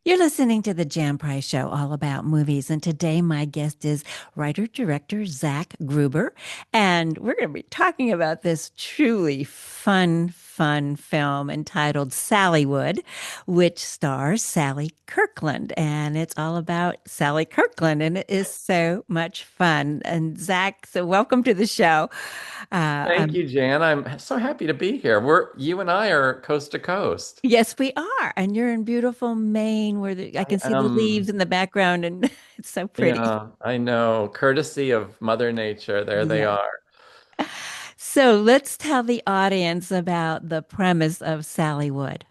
You're listening to the Jan Price Show, all about movies. And today, my guest is writer director Xaque Gruber. And we're going to be talking about this truly fun film entitled Sallywood, which stars Sally Kirkland. And it's all about Sally Kirkland. And it is so much fun. And Zach, so welcome to the show. Thank I'm you, Jan. I'm so happy to be here. You and I are coast to coast. Yes, we are. And you're in beautiful Maine where I I can see the leaves am, in the background and it's so pretty. yeah, I know. Courtesy of Mother Nature, there they Yes. are. So let's tell the audience about the premise of Sallywood.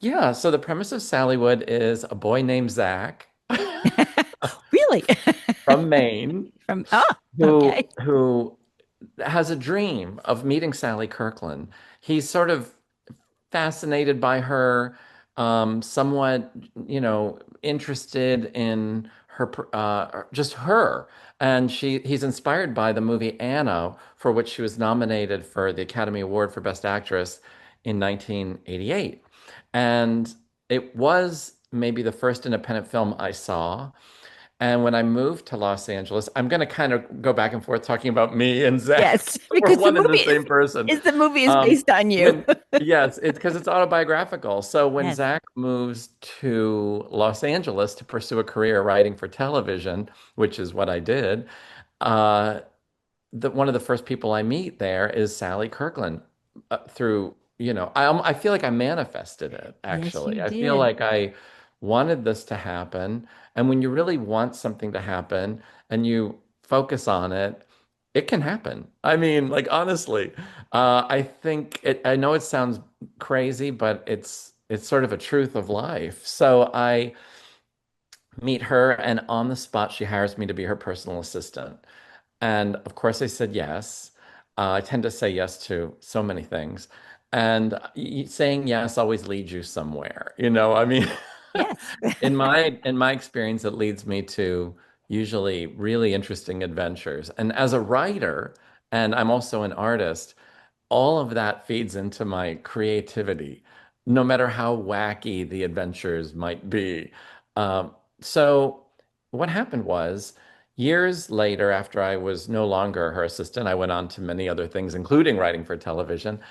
Yeah, so the premise of Sallywood is a boy named Zach Really? from Maine Oh, who okay. who has a dream of meeting Sally Kirkland. He's sort of fascinated by her, somewhat, interested in her, just her. And he's inspired by the movie Anna, for which she was nominated for the Academy Award for Best Actress in 1988. And it was maybe the first independent film I saw. And when I moved to Los Angeles, I'm going to kind of go back and forth talking about me and Zach. Yes, We're because the one and the movie same person. is the movie is Um, based on you. when yes, it's because it's autobiographical. So when Yes. Zach moves to Los Angeles to pursue a career writing for television, which is what I did, uh, one of the first people I meet there is Sally Kirkland, through, I feel like I manifested it, Yes, you actually. I feel did. like I wanted this to happen. And when you really want something to happen and you focus on it, it can happen. I mean, like, honestly, I know it sounds crazy, but it's sort of a truth of life. So I meet her, and on the spot, she hires me to be her personal assistant. And of course, I said yes. I tend to say yes to so many things. And saying yes always leads you somewhere. I mean, Yes. in my experience, it leads me to usually really interesting adventures. And as a writer, and I'm also an artist, all of that feeds into my creativity, no matter how wacky the adventures might be. So what happened was, years later, after I was no longer her assistant, I went on to many other things, including writing for television.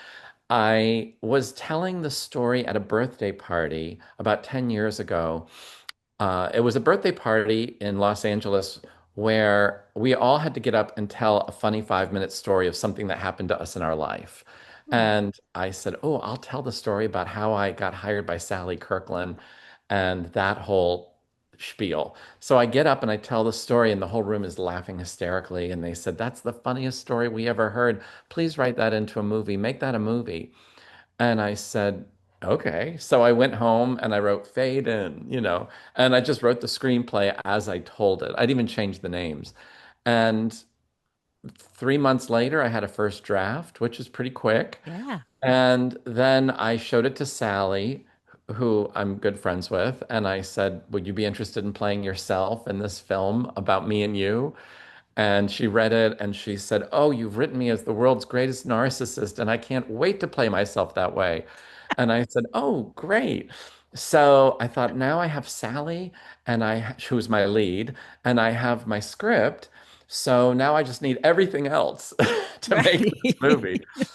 I was telling the story at a birthday party about 10 years ago. It was a birthday party in Los Angeles where we all had to get up and tell a funny 5-minute story of something that happened to us in our life. Hmm. And I said, "Oh, I'll tell the story about how I got hired by Sally Kirkland and that whole spiel." So I get up and I tell the story, and the whole room is laughing hysterically. And they said, "That's the funniest story we ever heard. Please write that into a movie. Make that a movie." And I said, "Okay." So I went home and I wrote Fade In, and I just wrote the screenplay as I told it. I'd even changed the names. And 3 months later, I had a first draft, which is pretty quick. Yeah. And then I showed it to Sally, who I'm good friends with. And I said, "Would you be interested in playing yourself in this film about me and you?" And she read it and she said, "Oh, you've written me as the world's greatest narcissist, and I can't wait to play myself that way." And I said, "Oh, great." So I thought, now I have Sally, who's my lead, and I have my script. So now I just need everything else to make this movie. Right.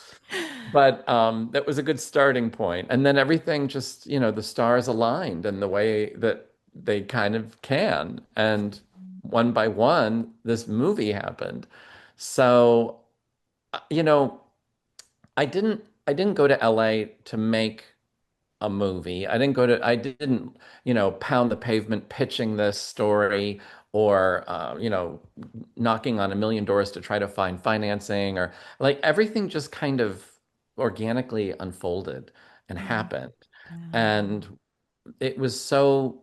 But that was a good starting point. And then everything just, the stars aligned in the way that they kind of can. And one by one, this movie happened. So, you know, I didn't go to LA to make a movie. I didn't, pound the pavement pitching this story, or, knocking on a million doors to try to find financing, or like, everything just kind of organically unfolded and Yeah. happened. Wow. And it was so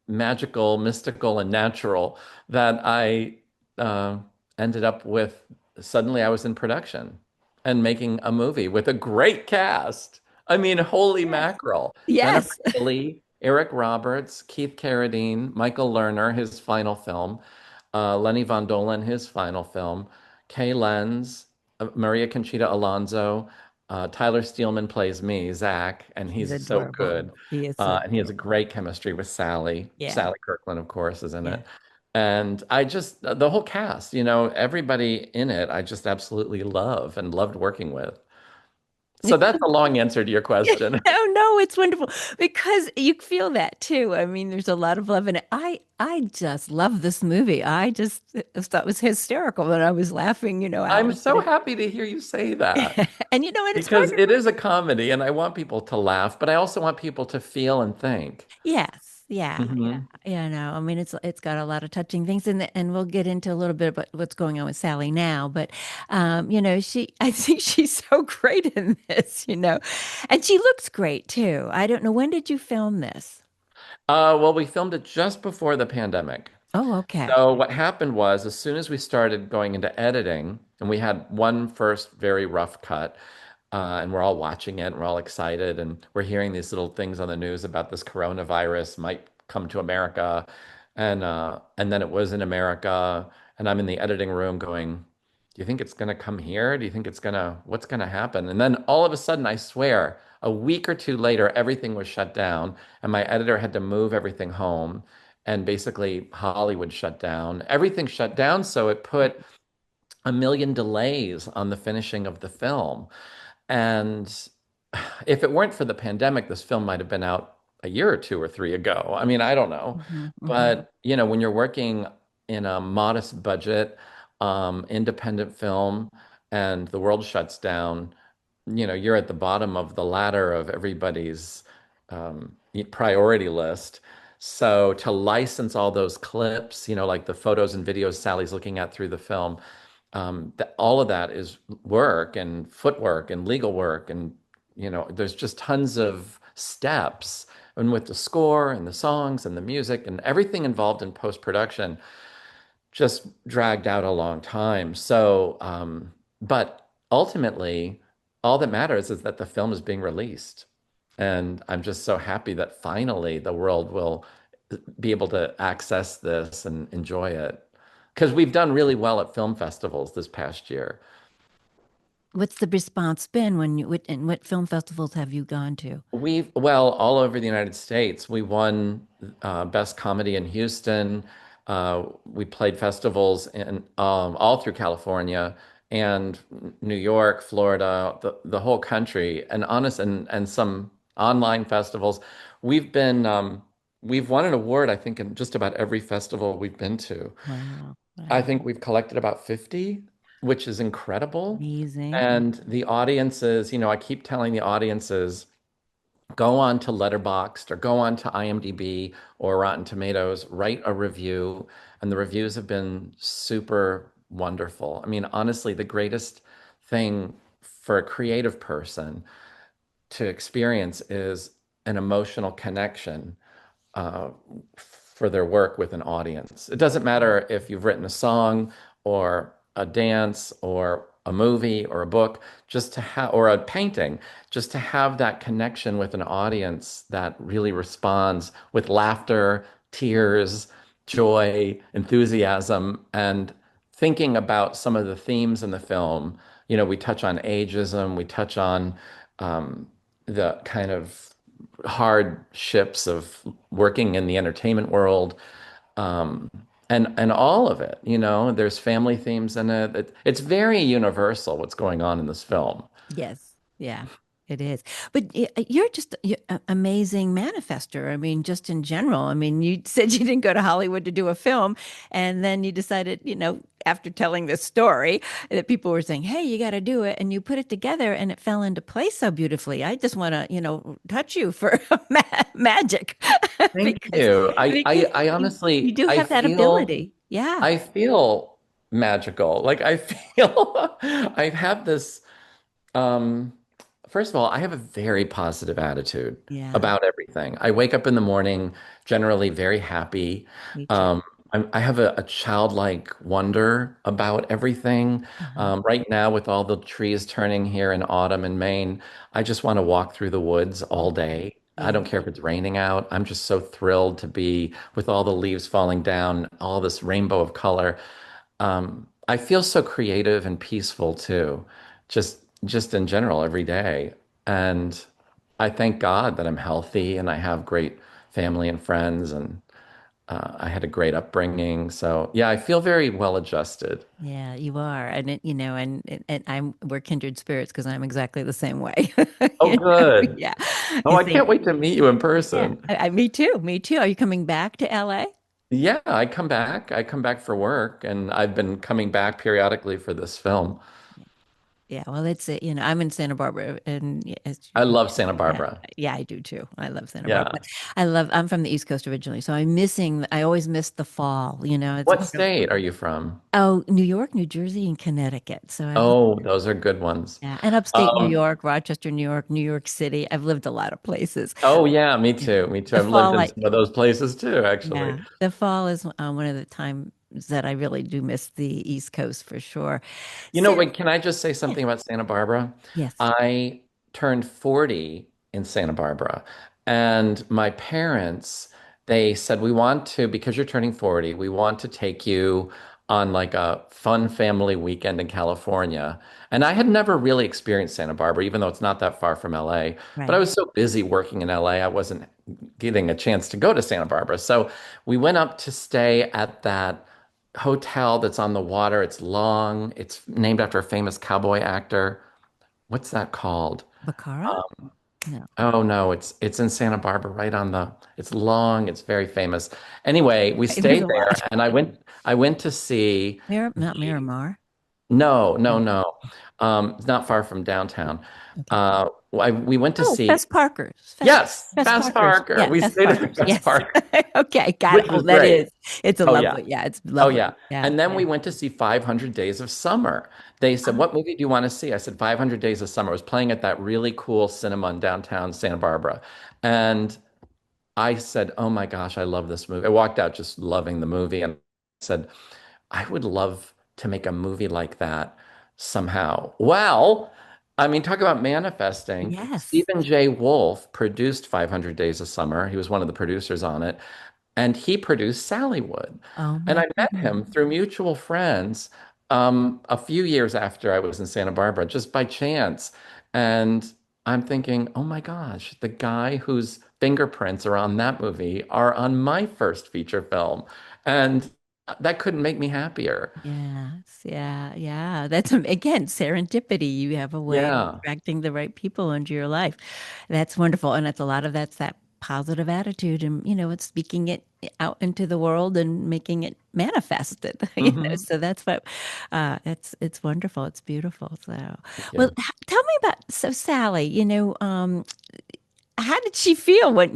magical, mystical, and natural that I uh, ended up with, suddenly I was in production and making a movie with a great cast. I mean, holy Yes. mackerel. Jennifer Yes. Tilly, Eric Roberts, Keith Carradine, Michael Lerner, his final film, Lenny Von Dolen, his final film, Kay Lenz, Maria Conchita Alonso, Tyler Steelman plays me, Zach, and He's he's so adorable. good. He is so And he has a adorable. great chemistry with Sally. Yeah. Sally Kirkland, of course, is in Yeah. it. And I just, the whole cast, everybody in it, I just absolutely love and loved working with. So that's a long answer to your question. Oh no, it's wonderful because you feel that too. I mean, there's a lot of love in it. I just love this movie. I just thought it was hysterical and I was laughing, out I'm loud. so happy to hear you say that And and it's hard because to, it is a comedy and I want people to laugh, but I also want people to feel and think. yes, yeah, yeah. Hmm. Yeah, no. I mean, it's got a lot of touching things in it, and we'll get into a little bit about what's going on with Sally now. But I think she's so great in this. And she looks great too. I don't know, when did you film this? Well, we filmed it just before the pandemic. Oh, okay. So what happened was, as soon as we started going into editing, and we had one first very rough cut, and we're all watching it, and we're all excited, and we're hearing these little things on the news about this coronavirus might come to America, and then it was in America, and I'm in the editing room going, "Do you think it's gonna come here? Do you think what's gonna happen?" And then all of a sudden, I swear, a week or two later, everything was shut down, and my editor had to move everything home and basically Hollywood shut down. Everything shut down, so it put a million delays on the finishing of the film. And if it weren't for the pandemic, this film might have been out a year or two or three ago. I mean, I don't know. Hmm. Hmm. But, when you're working in a modest budget, independent film and the world shuts down, you're at the bottom of the ladder of everybody's priority list. So to license all those clips, like the photos and videos Sally's looking at through the film, all of that is work and footwork and legal work. And, there's just tons of steps. And with the score and the songs and the music and everything involved in post-production, just dragged out a long time. So, but ultimately, all that matters is that the film is being released. And I'm just so happy that finally the world will be able to access this and enjoy it. Because we've done really well at film festivals this past year. What's the response been and what film festivals have you gone to? Well, all over the United States. We won Best Comedy in Houston. We played festivals in all through California and New York, Florida, the whole country, and some online festivals. We've been we've won an award, I think, in just about every festival we've been to. Wow. I Wow. think we've collected about 50, which is incredible. Amazing. And the audiences, I keep telling the audiences, go on to Letterboxd or go on to IMDb or Rotten Tomatoes, write a review. And the reviews have been super wonderful. I mean, honestly, the greatest thing for a creative person to experience is an emotional connection uh, for their work with an audience. It doesn't matter if you've written a song or a dance or a movie or a book, just to have, or a painting, just to have that connection with an audience that really responds with laughter, tears, joy, enthusiasm, and thinking about some of the themes in the film. We touch on ageism, we touch on the kind of hardships of working in the entertainment world, um, and all of it. There's family themes in it. It's very universal what's going on in this film. Yes. Yeah, it is. But you're just an amazing manifester. I mean, just in general. I mean, you said you didn't go to Hollywood to do a film, and then you decided, after telling this story, that people were saying, "Hey, you got to do it," and you put it together, and it fell into place so beautifully. I just want to, touch you for magic Thank because you. because I you honestly, do have that ability. Yeah. I feel magical. Like I feel, I have this. Um, First of all, I have a very positive attitude Yeah. about everything. I wake up in the morning generally very happy. Me too. Um, I have a childlike wonder about everything. Uh-huh. Right now, with all the trees turning here in autumn in Maine, I just want to walk through the woods all day. I Yeah. don't care if it's raining out. I'm just so thrilled to be with all the leaves falling down, all this rainbow of color. I feel so creative and peaceful too. Just just in general every day. And I thank God that I'm healthy and I have great family and friends and I had a great upbringing. So yeah, I feel very well adjusted. Yeah, you are. And and we're kindred spirits because I'm exactly the same way. Oh, good. Yeah. Oh, I I think, can't wait to meet you in yeah. person. Me too. Me too. Are you coming back to LA? Yeah, I come back. I come back for work, and I've been coming back periodically for this film. Yeah, well, I'm in Santa Barbara, and yeah, I love Santa yeah, Barbara. yeah, I do too. I love Santa Barbara. Yeah. But I'm from the East Coast originally, so I always miss the fall. It's What one of, state are you from? oh, New York, New Jersey, and Connecticut. So I've lived, Oh, those are good ones. yeah, and upstate New Um, York, Rochester, New York, New York City. I've lived a lot of places. oh yeah, me Yeah. too. Me too. The I've lived fall, in some of those places too, actually. yeah, the fall is one of the times that I really do miss the East Coast for sure. You know, So, wait, can I just say yes, something about Santa Barbara? yes, I turned 40 in Santa Barbara, and my parents, they said, we want to, because you're turning 40, we want to take you on like a fun family weekend in California. And I had never really experienced Santa Barbara, even though it's not that far from LA. But I right. was so busy working in LA, I wasn't getting a chance to go to Santa Barbara. So we went up to stay at that hotel that's on the water. It's long. It's named after a famous cowboy actor. What's that called? Bacara? No. Oh no, it's in Santa Barbara, right on the. It's long. It's very famous. Anyway, we There's stayed a there, lot. and I went to see Not the. Miramar. No, no, No. no. It's not far from downtown. Okay. We went to Oh, see. Fess Parkers. Yes, Fess Bass Parkers. Parker. Yeah, We Fess stayed at the Parkers. Bass Yes. Park, Okay, got it. which Oh, was great. it's a Oh yeah. lovely. Yeah, it's Oh, lovely. yeah. Yeah, And then yeah. we went to see 500 Days of Summer. They said, Oh, what movie do you want to see? I said, 500 Days of Summer. It was playing at that really cool cinema in downtown Santa Barbara. And I said, oh my gosh, I love this movie. I walked out just loving the movie and said, I would love to make a movie like that somehow. Well, I mean, talk about manifesting. yes. Stephen J. Wolfe produced 500 Days of Summer. He was one of the producers on it and he produced Sallywood. Oh And my I met goodness. him through mutual friends a few years after I was in Santa Barbara, just by chance. And I'm thinking, oh my gosh, the guy whose fingerprints are on that movie are on my first feature film. And that couldn't make me happier. Yes, yeah, yeah. Again, serendipity. You have a way of Yeah. attracting the right people into your life. That's wonderful. And that's that positive attitude and, it's speaking it out into the world and making it manifested, Hmm. So that's it's wonderful. It's beautiful. So, Thank well, you. tell me about, so Sally, how did she feel when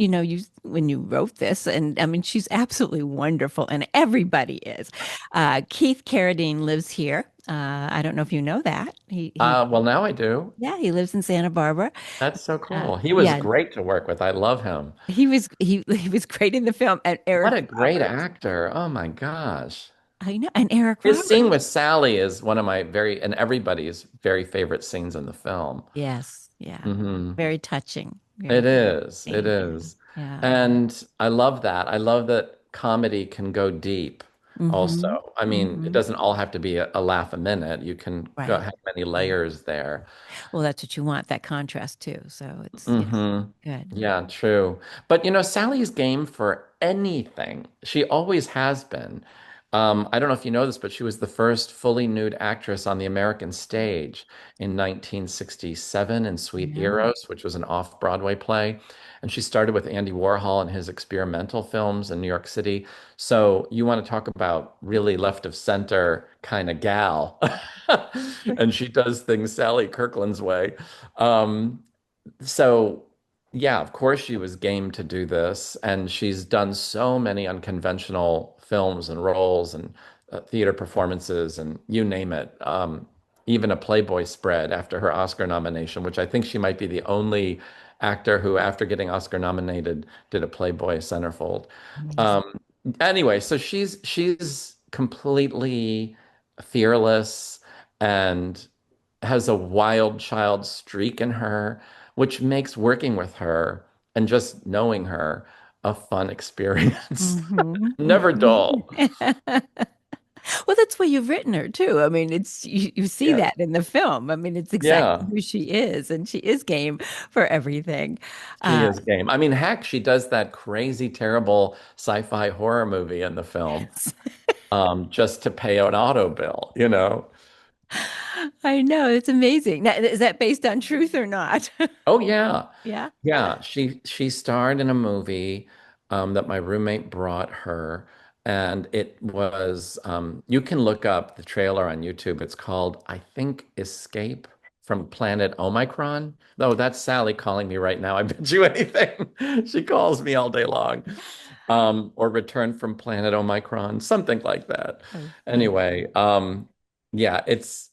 when you wrote this? And I mean, she's absolutely wonderful, and everybody is. Keith Carradine lives here. I don't know if you know that. Well, now I do. Yeah, he lives in Santa Barbara. That's so cool. He was Yeah, great to work with. I love him. he was great in the film. And What Eric a great Roberts. actor. Oh my gosh. I know, and Eric His Roberts. scene with Sally is one of my and everybody's very favorite scenes in the film. Yes, yeah, Hmm. very touching. It Very is. It touching. is. Yeah. And I love that. I love that comedy can go deep Mm-hmm. also. I mean, it Mm-hmm. doesn't all have to be a laugh a minute. You can go Right. have many Right. layers there. Well, that's what you want, that contrast too. So it's, yes, Hmm. good. Yeah, true. But Sally's game for anything. She always has been. I don't know if you know this, but she was the first fully nude actress on the American stage in 1967 in Sweet No. Eros, which was an off-Broadway play. And she started with Andy Warhol and his experimental films in New York City. So you want to talk about really left of center kind of gal. And she does things Sally Kirkland's way. Um, so, yeah, of course she was game to do this, and she's done so many unconventional films and roles and theater performances and you name it. Even a Playboy spread after her Oscar nomination, which I think she might be the only actor who, after getting Oscar nominated, did a Playboy centerfold. Amazing. Um, anyway, so she's completely fearless and has a wild child streak in her, which makes working with her and just knowing her a fun experience. Hmm. Never dull. Well, that's why you've written her too. I mean, you see Yeah. that in the film. I mean, it's exactly Yeah. who she is, and she is game for everything. She Uh, is game. I mean, heck, she does that crazy, terrible sci-fi horror movie in the film, just to pay an auto bill, you know? I know, it's amazing. Now, is that based on truth or not? Oh yeah. Yeah. Yeah. She starred in a movie that my roommate brought her. And it was you can look up the trailer on YouTube. It's called, I think, Escape from Planet Omicron. No, that's Sally calling me right now. I bet you anything. She calls me all day long. Or Return from Planet Omicron, something like that. Oh, fun. Anyway, yeah, And it's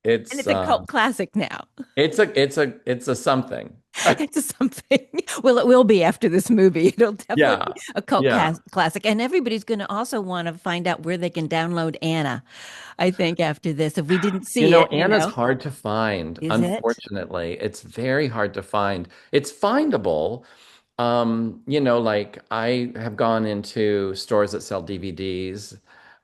it's a cult classic now. it's a something. It's something. Well, it will be after this movie. It'll definitely be Yeah. a cult Yeah. classic. And everybody's going to also want to find out where they can download Anna, I think, after this. If we didn't You see know, it, Anna's hard to find. is it? Unfortunately, it's very hard to find. It's findable. Like I have gone into stores that sell DVDs,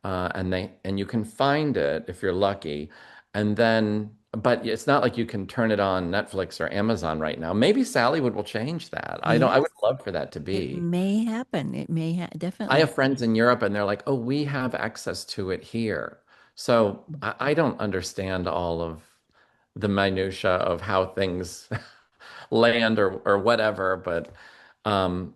and you can find it if you're lucky. And then, but it's not like you can turn it on Netflix or Amazon right now. Maybe Sallywood will change that. I Yes, would love for that to it be. may happen. It may I definitely. have friends in Europe and they're like, oh, we have access to it here. So I don't understand all of the minutia of how things land or whatever, but um,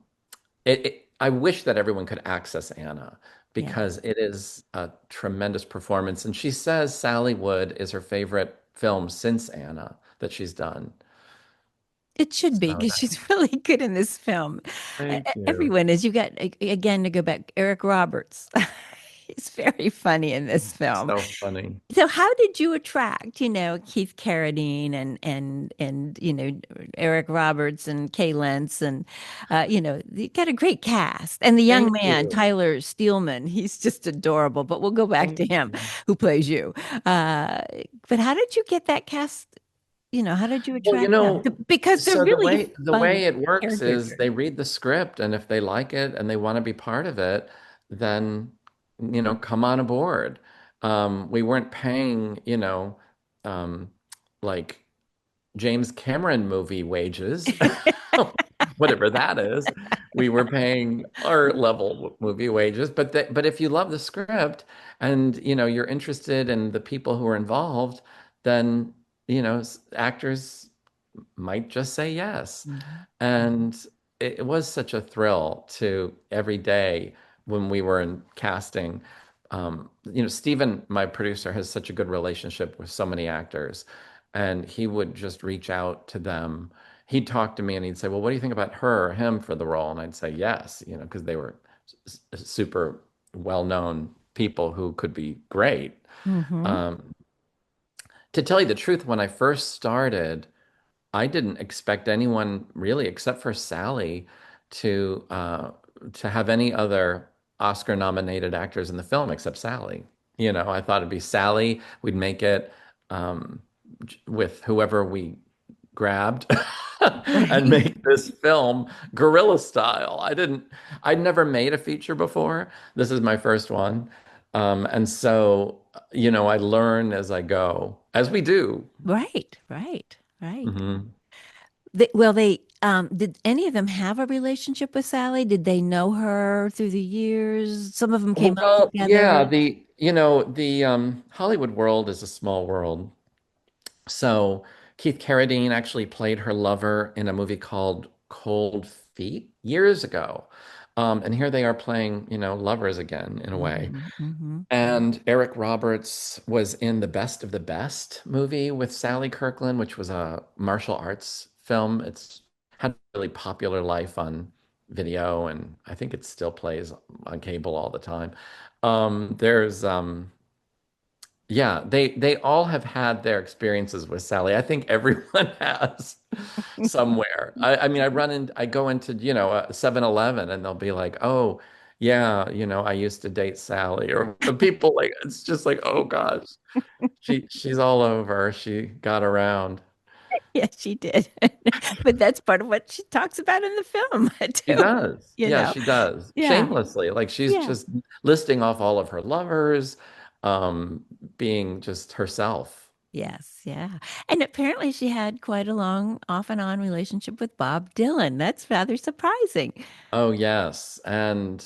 I wish that everyone could access Anna Yeah. because it is a tremendous performance. And she says Sallywood is her favorite film since Anna that she's done. It should be So because she's really good in this film. thank you. Everyone is. You got, again, to go back, Eric Roberts. He's very funny in this film. So funny. So how did you attract, Keith Carradine and Eric Roberts and Kay Lentz and you got a great cast. And the young Thank man, you. Tyler Steelman, he's just adorable. But we'll go back Thank to him you. who plays you. Uh, but how did you get that cast? How did you Well, attract them? Because they're so the really way fun it works is characters. they read the script, and if they like it and they want to be part of it, then come on aboard. We weren't paying, um, like James Cameron movie wages, whatever that is. We were paying our level movie wages, but if you love the script and you're interested in the people who are involved, then actors might just say yes. Mhm. And it was such a thrill to every day when we were in casting. Stephen, my producer, has such a good relationship with so many actors, and he would just reach out to them. He'd talk to me and he'd say, well, what do you think about her or him for the role? And I'd say yes, because they were super well-known people who could be great. Mhm. Um, to tell you the truth, when I first started, I didn't expect anyone really, except for Sally, to have any other Oscar-nominated actors in the film except Sally. I thought it'd be Sally. We'd make it um, with whoever we grabbed and Right. make this film guerrilla style. I'd never made a feature before. This is my first one. And so, I learn as I go, as we do. Right. Right. Right. Mhm. They did any of them have a relationship with Sally? Did they know her through the years? Some of them came up Well, yeah, together. the Hollywood world is a small world. So Keith Carradine actually played her lover in a movie called Cold Feet years ago. And here they are playing, lovers again in a way. Hmm. Hmm. And Eric Roberts was in the Best of the Best movie with Sally Kirkland, which was a martial arts film. It's had a really popular life on video, and I think it still plays on cable all the time. There's Yeah, they all have had their experiences with Sally. I think everyone has somewhere. I mean, I go into, a 7-Eleven and they'll be like, "Oh, yeah, I used to date Sally." Or people like it's just like, "Oh gosh, she's all over. She got around." Yes, she did. But that's part of what she talks about in the film She too. does. You Yeah, know. she does. Yeah. Shamelessly. Like she's Yeah. just listing off all of her lovers. um, being just herself. Yes, yeah. And apparently she had quite a long off and on relationship with Bob Dylan. That's rather surprising. Oh, yes. And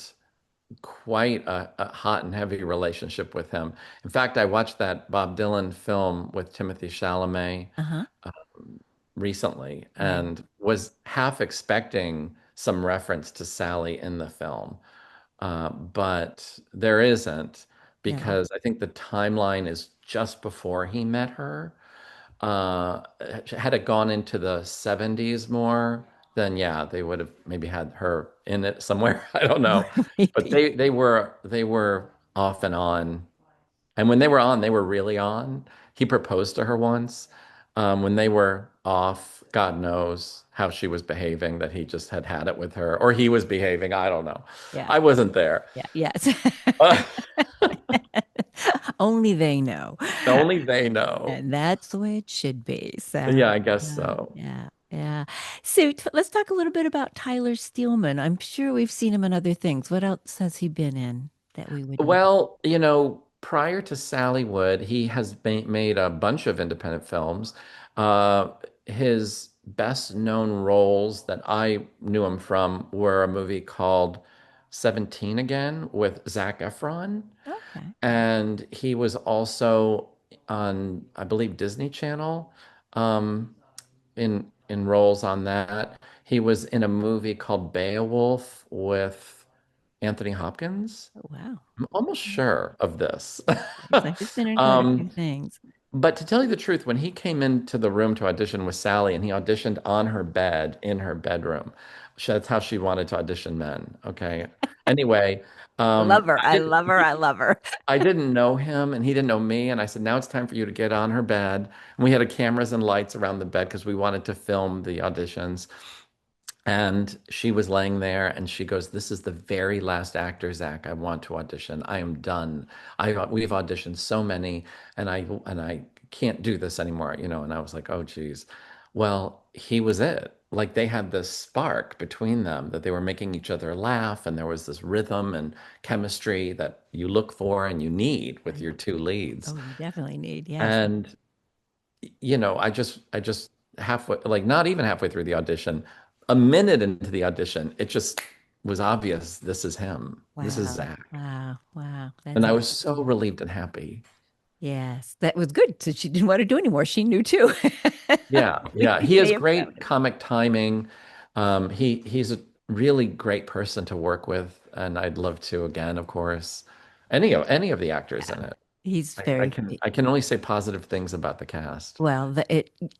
quite a hot and heavy relationship with him. In fact, I watched that Bob Dylan film with Timothy Chalamet Uh-huh. recently Right. and was half expecting some reference to Sally in the film. But there isn't No. because I think the timeline is just before he met her. Uh, had it gone into the 70s more, then yeah, they would have maybe had her in it somewhere. I don't know. But Maybe. they were off and on. And when they were on, they were really on. He proposed to her once. When they were off, God knows how she was behaving, that he just had had it with her, or he was behaving. I don't know. Yeah. I wasn't there. Yeah. Yes. Only they know. Only they know. And that's the way it should be. So, Yeah, I guess yeah, so. yeah, yeah. So let's talk a little bit about Tyler Steelman. I'm sure we've seen him in other things. What else has he been in that we would know? Well, prior to Sallywood, he has made a bunch of independent films. His best known roles that I knew him from were a movie called 17 Again with Zac Efron. Okay. And he was also on, I believe, Disney Channel, um, in roles on that. He was in a movie called Beowulf with Anthony Hopkins. Oh, wow. I'm almost sure of this. So he's been in quite a few Um, things. but to tell you the truth, when he came into the room to audition with Sally and he auditioned on her bed in her bedroom, that's how she wanted to audition men. Okay. Anyway, Love her. I I didn't, love her. I love her. I didn't know him and he didn't know me. And I said, now it's time for you to get on her bed. And we had cameras and lights around the bed because we wanted to film the auditions. And she was laying there and she goes, "This is the very last actor, Zach, I want to audition. I am done. We've auditioned so many and I can't do this anymore." And I was like, "Oh geez." Well, he was it. Like they had this spark between them that they were making each other laugh and there was this rhythm and chemistry that you look for and you need with I, your two leads. oh, you definitely need. Yes. And I just halfway, like not even halfway through the audition, a minute into the audition, it just was obvious this is him. This is Wow. Zach. Wow. Wow. And That's I was so amazing. relieved and happy. Yes. That was good. So she didn't want to do anymore. She knew too. Yeah, yeah. We He has may have found great it. comic timing. He's a really great person to work with, and I'd love to again, of course. Any of the actors Yeah. in it. He's I very, can I can only say positive things about the cast. well,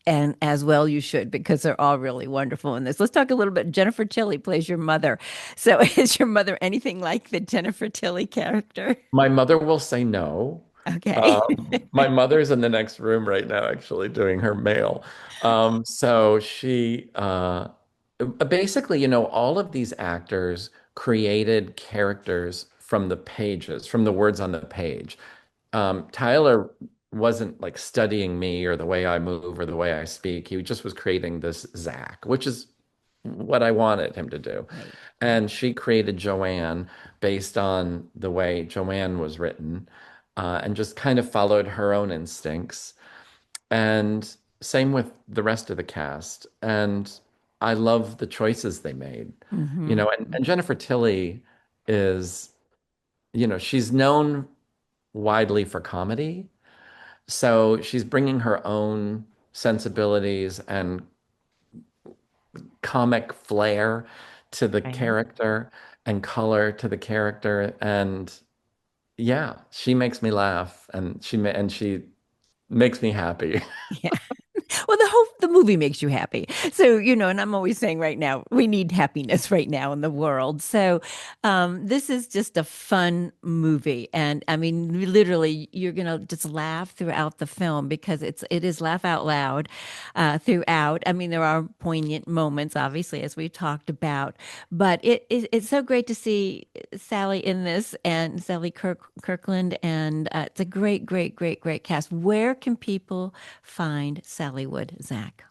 and as well you should because they're all really wonderful in this. Let's talk a little bit. Jennifer Tilly plays your mother. So is your mother anything like the Jennifer Tilly character? My mother will say no. Okay. My mother's in the next room right now, actually, doing her mail. So she basically, all of these actors created characters from the pages, from the words on the page. Tyler wasn't like studying me or the way I move or the way I speak. He just was creating this Zach, which is what I wanted him to do. Right. Right. And she created Joanne based on the way Joanne was written, and just kind of followed her own instincts. And same with the rest of the cast. And I love the choices they made. Hmm. And Jennifer Tilly is, she's known widely for comedy. So she's bringing her own sensibilities and comic flair to the Right. character and color to the character. And yeah, she makes me laugh and she makes me happy. Yeah. Well, the movie makes you happy. So, and I'm always saying right now, we need happiness right now in the world. So, this is just a fun movie. And I mean, literally, you're gonna just laugh throughout the film because it is laugh out loud throughout. I mean, there are poignant moments, obviously, as we've talked about, but it's so great to see Sally in this and Sally Kirkland, and it's a great, great, great, great cast. Where can people find Sallywood, Zach?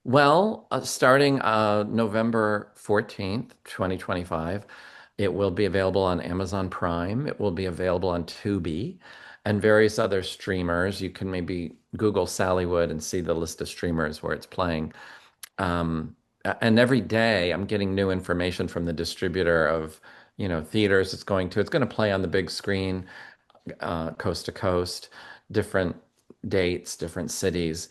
Well, starting November 14th, 2025, it will be available on Amazon Prime. It will be available on Tubi. and various other streamers. You can maybe Google Sallywood and see the list of streamers where it's playing. Um, and every day I'm getting new information from the distributor of, theaters it's going to. It's going to play on the big screen, coast to coast, different dates, different cities.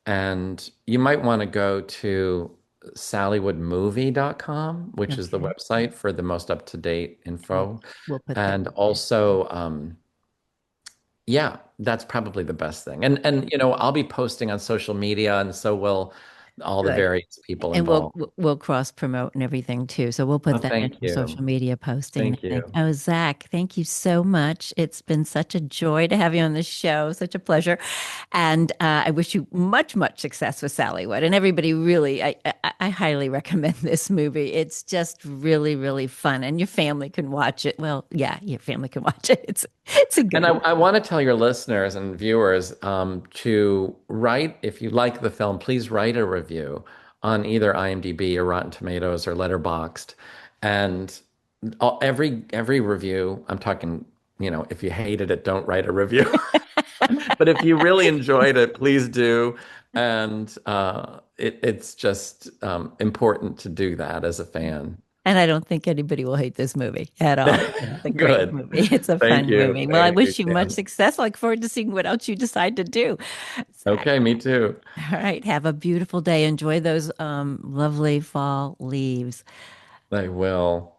And you might want to go to sallywoodmovie.com, which is the Okay. website for the most up-to-date We'll, info. we'll put that And in there. also, yeah, that's probably the best thing. And I'll be posting on social media, and so will all the Good. various people And we'll involved. we'll cross promote and everything too. So we'll Oh, put that in thank our you. social media posting. Thank Thank you. Oh, Zach, thank you so much. It's been such a joy to have you on the show. Such a pleasure. And I wish you much, much success with Sallywood. And everybody really, I highly recommend this movie. It's just really, really fun. And your family can watch it. Well, yeah, your family can watch it. It's a And good I want to tell your listeners and viewers to write, if you like the film, please write a review on either IMDb or Rotten Tomatoes or Letterboxd. And every review, I'm talking, if you hated it, don't write a review. But if you really enjoyed it, please do. And it's just important to do that as a fan. And I don't think anybody will hate this movie at all. It's a great Good. movie. It's a Thank fun you. movie. Well, I Thank you, wish you much Kim. success. I look forward to seeing what else you decide to do. Zach. Okay, me too. All right. Have a beautiful day. Enjoy those lovely fall leaves. I will.